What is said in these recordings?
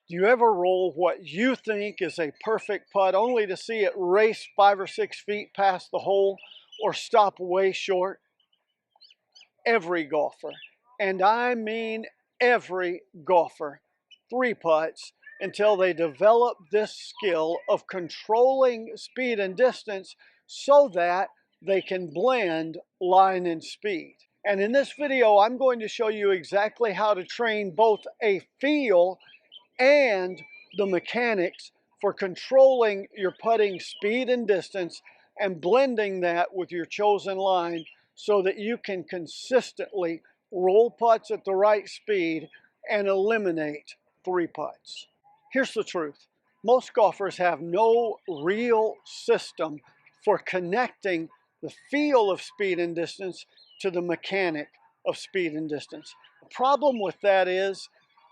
Do you ever roll what you think is a perfect putt only to see it race 5 or 6 feet past the hole or stop way short? Every golfer, and I mean every golfer, three putts until they develop this skill of controlling speed and distance so that they can blend line and speed. And in this video, I'm going to show you exactly how to train both a feel and the mechanics for controlling your putting speed and distance and blending that with your chosen line so that you can consistently roll putts at the right speed and eliminate three putts. Here's the truth. Most golfers have no real system for connecting the feel of speed and distance to the mechanic of speed and distance. The problem with that is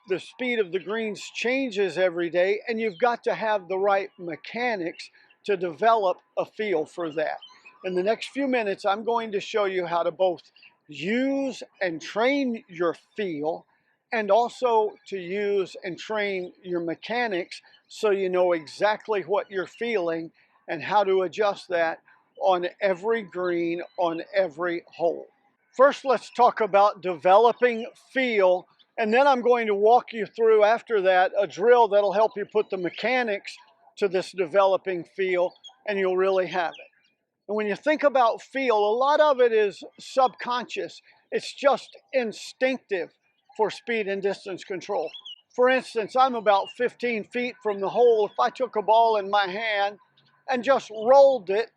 the speed of the greens changes every day, and you've got to have the right mechanics to develop a feel for that. In the next few minutes, I'm going to show you how to both use and train your feel and also to use and train your mechanics so you know exactly what you're feeling and how to adjust that on every green, on every hole. First, let's talk about developing feel, and then I'm going to walk you through after that a drill that'll help you put the mechanics to this developing feel, and you'll really have it. And when you think about feel, a lot of it is subconscious. It's just instinctive for speed and distance control. For instance, I'm about 15 feet from the hole. If I took a ball in my hand and just rolled it,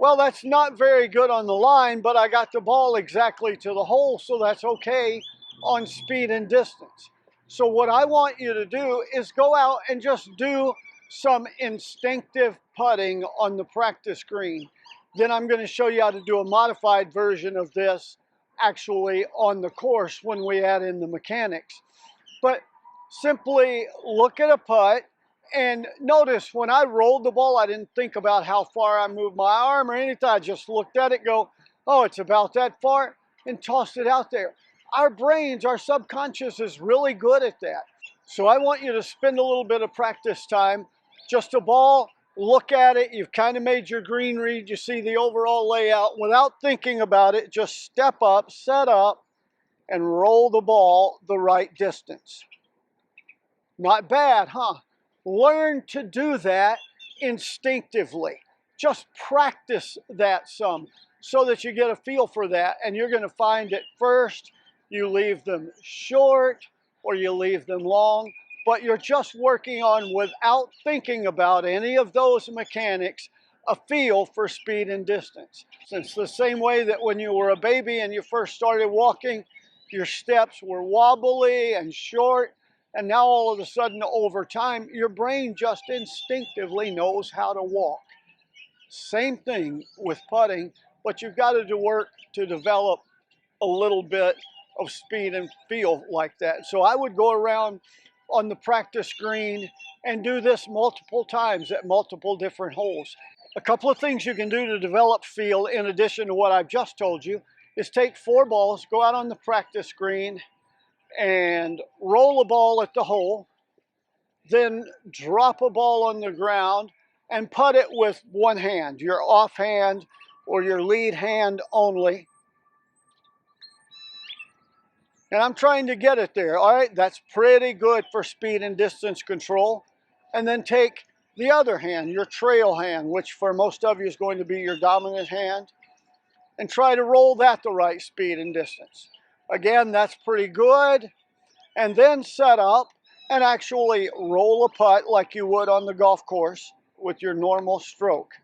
well, that's not very good on the line, but I got the ball exactly to the hole, so that's okay on speed and distance. So what I want you to do is go out and just do some instinctive putting on the practice green. Then I'm going to show you how to do a modified version of this actually on the course when we add in the mechanics. But simply look at a putt and notice when I rolled the ball, I didn't think about how far I moved my arm or anything. I just looked at it, go, oh, it's about that far, and tossed it out there. Our brains, our subconscious is really good at that. So I want you to spend a little bit of practice time, just a ball, look at it, you've kind of made your green read, you see the overall layout. Without thinking about it, just step up, set up, and roll the ball the right distance. Not bad, huh? Learn to do that instinctively. Just practice that some so that you get a feel for that, and you're going to find at first you leave them short or you leave them long, but you're just working on, without thinking about any of those mechanics, a feel for speed and distance. It's the same way that when you were a baby and you first started walking, your steps were wobbly and short, and now all of a sudden over time your brain just instinctively knows how to walk. Same thing with putting, but you've got to do work to develop a little bit of speed and feel like that. So I would go around on the practice green and do this multiple times at multiple different holes. A couple of things you can do to develop feel in addition to what I've just told you is take 4 balls, go out on the practice green and roll a ball at the hole, then drop a ball on the ground and putt it with one hand, your offhand or your lead hand only. And I'm trying to get it there. All right, that's pretty good for speed and distance control. And then take the other hand, your trail hand, which for most of you is going to be your dominant hand, and try to roll that the right speed and distance. Again, that's pretty good. And then set up and actually roll a putt like you would on the golf course with your normal stroke.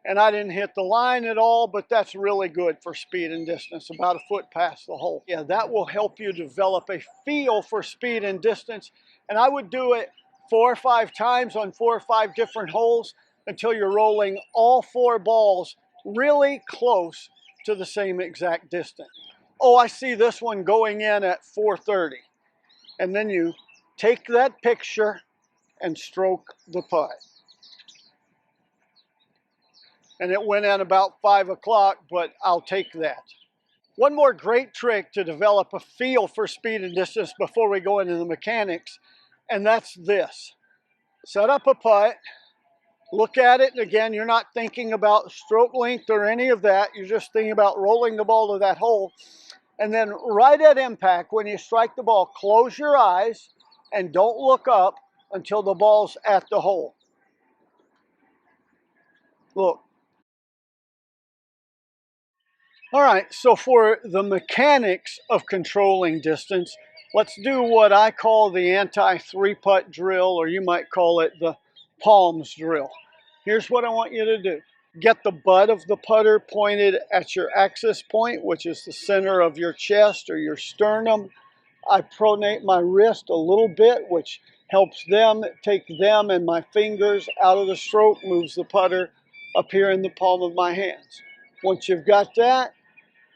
And I didn't hit the line at all, but that's really good for speed and distance, about a foot past the hole. Yeah, that will help you develop a feel for speed and distance. And I would do it 4 or 5 times on 4 or 5 different holes until you're rolling all 4 balls really close to the same exact distance. Oh, I see this one going in at 430. And then you take that picture and stroke the putt. And it went in about 5 o'clock, but I'll take that. One more great trick to develop a feel for speed and distance before we go into the mechanics And that's this. Set up a putt, look at it, and again, you're not thinking about stroke length or any of that. You're just thinking about rolling the ball to that hole. And then right at impact, when you strike the ball, close your eyes and don't look up until the ball's at the hole. Look. All right, so for the mechanics of controlling distance, let's do what I call the anti-3-putt drill, or you might call it the palms drill. Here's what I want you to do. Get the butt of the putter pointed at your axis point, which is the center of your chest or your sternum. I pronate my wrist a little bit, which helps take them and my fingers out of the stroke, moves the putter up here in the palm of my hands. Once you've got that,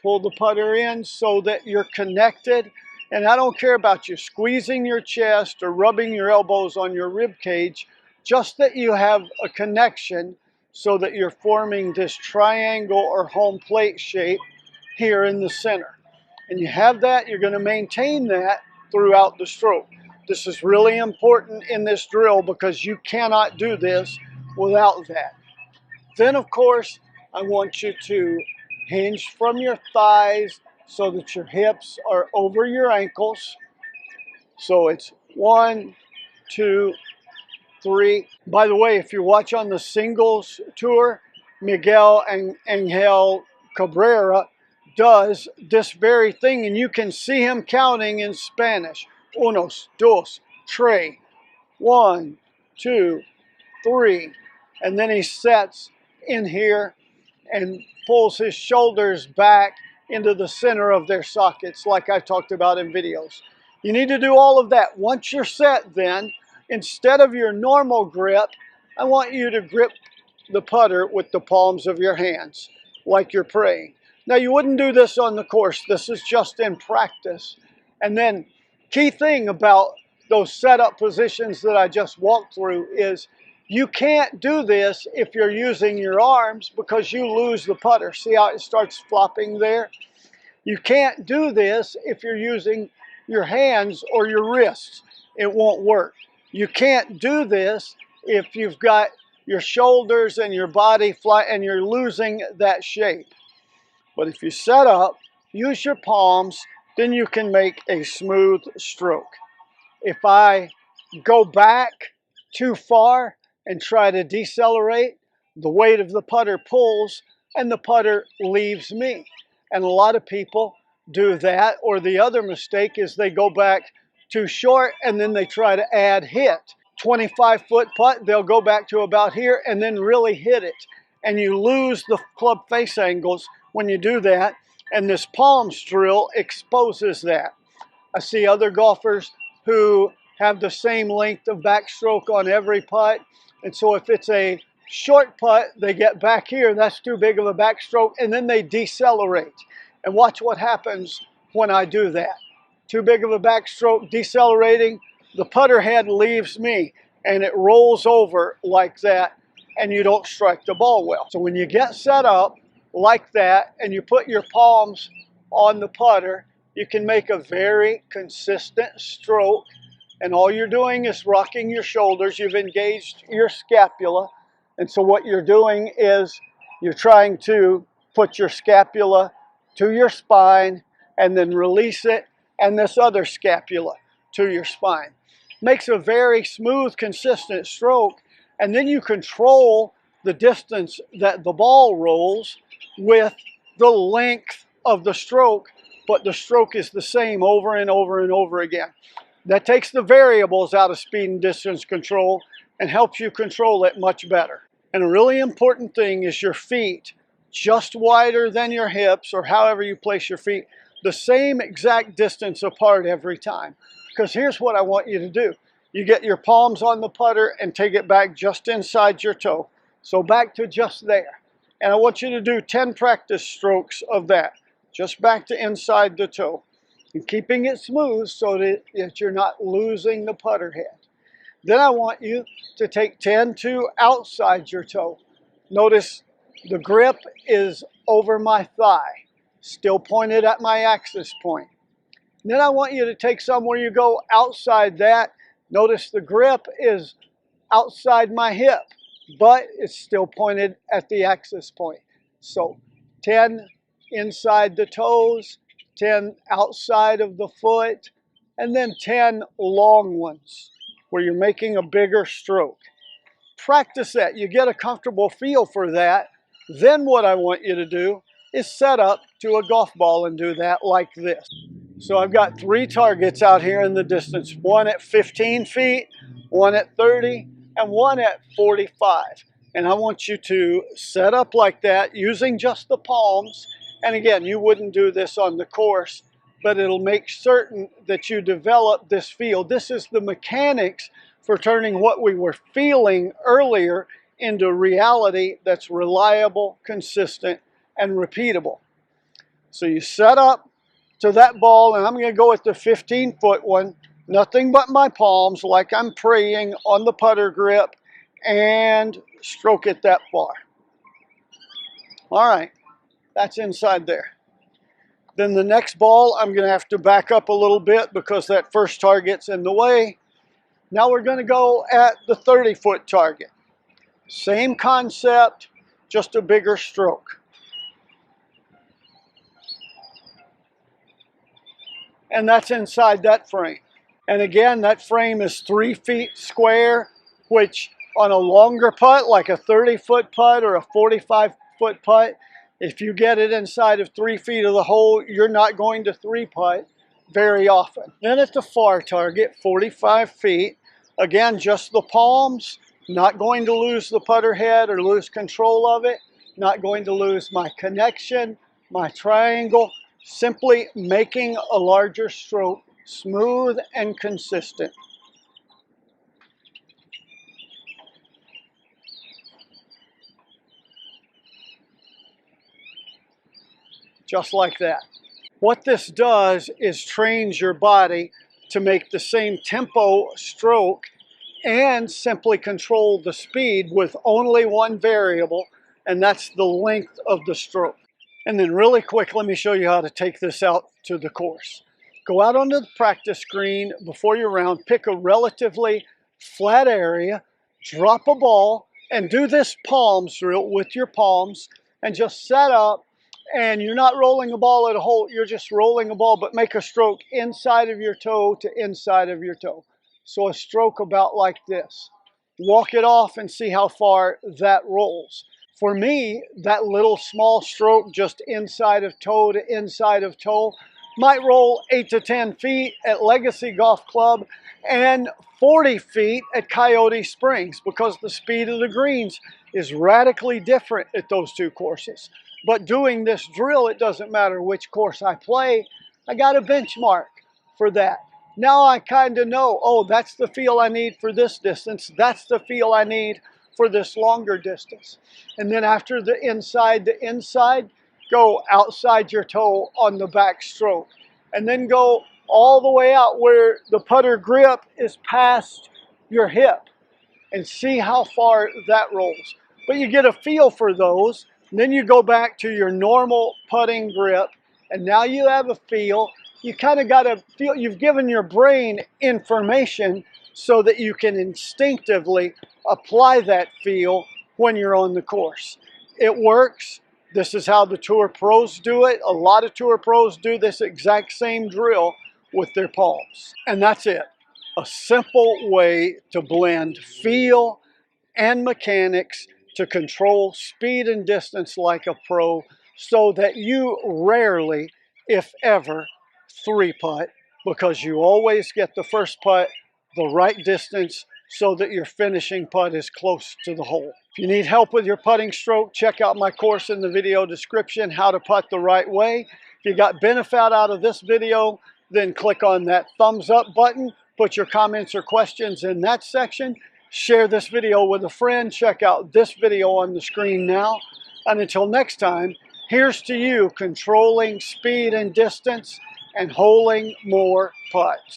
pull the putter in so that you're connected. And I don't care about you squeezing your chest or rubbing your elbows on your rib cage, just that you have a connection so that you're forming this triangle or home plate shape here in the center. And you have that, you're going to maintain that throughout the stroke. This is really important in this drill because you cannot do this without that. Then, of course, I want you to hinge from your thighs so that your hips are over your ankles. So it's 1, 2, 3. By the way, if you watch on the singles tour, Miguel and Angel Cabrera does this very thing, and you can see him counting in Spanish. Unos, dos, tres. 1, 2, 3. And then he sets in here and pulls his shoulders back into the center of their sockets like I talked about in videos. You need to do all of that. Once you're set then, instead of your normal grip, I want you to grip the putter with the palms of your hands like you're praying. Now you wouldn't do this on the course. This is just in practice. And then key thing about those setup positions that I just walked through is you can't do this if you're using your arms because you lose the putter. See how it starts flopping there? You can't do this if you're using your hands or your wrists. It won't work. You can't do this if you've got your shoulders and your body flat and you're losing that shape. But if you set up, use your palms, then you can make a smooth stroke. If I go back too far and try to decelerate, the weight of the putter pulls and the putter leaves me. And a lot of people do that, or the other mistake is they go back too short and then they try to add hit. 25-foot putt, they'll go back to about here and then really hit it. And you lose the club face angles when you do that, and this palms drill exposes that. I see other golfers who have the same length of backstroke on every putt, and so if it's a short putt, they get back here, that's too big of a backstroke, and then they decelerate. And watch what happens when I do that. Too big of a backstroke, decelerating, the putter head leaves me, and it rolls over like that, and you don't strike the ball well. So when you get set up like that, and you put your palms on the putter, you can make a very consistent stroke, and all you're doing is rocking your shoulders. You've engaged your scapula, and so what you're doing is you're trying to put your scapula to your spine and then release it, and this other scapula to your spine. Makes a very smooth, consistent stroke, and then you control the distance that the ball rolls with the length of the stroke, but the stroke is the same over and over and over again. That takes the variables out of speed and distance control and helps you control it much better. And a really important thing is your feet just wider than your hips, or however you place your feet, the same exact distance apart every time. Because here's what I want you to do. You get your palms on the putter and take it back just inside your toe. So back to just there. And I want you to do 10 practice strokes of that, just back to inside the toe. And keeping it smooth so that you're not losing the putter head. Then I want you to take 10 to outside your toe. Notice the grip is over my thigh, still pointed at my axis point. Then I want you to take some where you go outside that Notice the grip is outside my hip, but it's still pointed at the axis point. So 10 inside the toes, 10 outside of the foot, and then 10 long ones where you're making a bigger stroke. Practice that. You get a comfortable feel for that. Then what I want you to do is set up to a golf ball and do that like this. So I've got 3 targets out here in the distance, one at 15 feet, one at 30, and one at 45. And I want you to set up like that using just the palms. And again, you wouldn't do this on the course, but it'll make certain that you develop this feel. This is the mechanics for turning what we were feeling earlier into reality that's reliable, consistent, and repeatable. So you set up to that ball, and I'm going to go with the 15-foot one. Nothing but my palms, like I'm praying on the putter grip, and stroke it that far. All right, that's inside there. Then the next ball, I'm going to have to back up a little bit because that first target's in the way. Now we're going to go at the 30-foot target. Same concept, just a bigger stroke. And that's inside that frame. And again, that frame is 3 feet square, which on a longer putt, like a 30-foot putt or a 45-foot putt, if you get it inside of 3 feet of the hole, you're not going to 3-putt very often. Then at the far target, 45 feet, again, just the palms, not going to lose the putter head or lose control of it, not going to lose my connection, my triangle, simply making a larger stroke, smooth and consistent. Just like that. What this does is trains your body to make the same tempo stroke and simply control the speed with only one variable, and that's the length of the stroke. And then really quick, let me show you how to take this out to the course. Go out onto the practice screen before your round, pick a relatively flat area, drop a ball, and do this palms drill with your palms, and just set up, and you're not rolling a ball at a hole, you're just rolling a ball, but make a stroke inside of your toe to inside of your toe. So a stroke about like this. Walk it off and see how far that rolls. For me, that little small stroke just inside of toe to inside of toe might roll 8 to 10 feet at Legacy Golf Club and 40 feet at Coyote Springs because the speed of the greens is radically different at those two courses. But doing this drill, it doesn't matter which course I play, I got a benchmark for that. Now I kind of know, oh, that's the feel I need for this distance. That's the feel I need for this longer distance. And then after the inside, go outside your toe on the back stroke. And then go all the way out where the putter grip is past your hip and see how far that rolls. But you get a feel for those. Then you go back to your normal putting grip, and now you have a feel. You kind of got to feel, you've given your brain information so that you can instinctively apply that feel when you're on the course. It works. This is how the tour pros do it. A lot of tour pros do this exact same drill with their palms. And that's it. A simple way to blend feel and mechanics to control speed and distance like a pro so that you rarely, if ever, 3-putt because you always get the first putt the right distance so that your finishing putt is close to the hole. If you need help with your putting stroke, check out my course in the video description, How to Putt the Right Way. If you got benefit out of this video, then click on that thumbs up button, put your comments or questions in that section, share this video with a friend, check out this video on the screen now, and until next time, here's to you controlling speed and distance and holing more putts.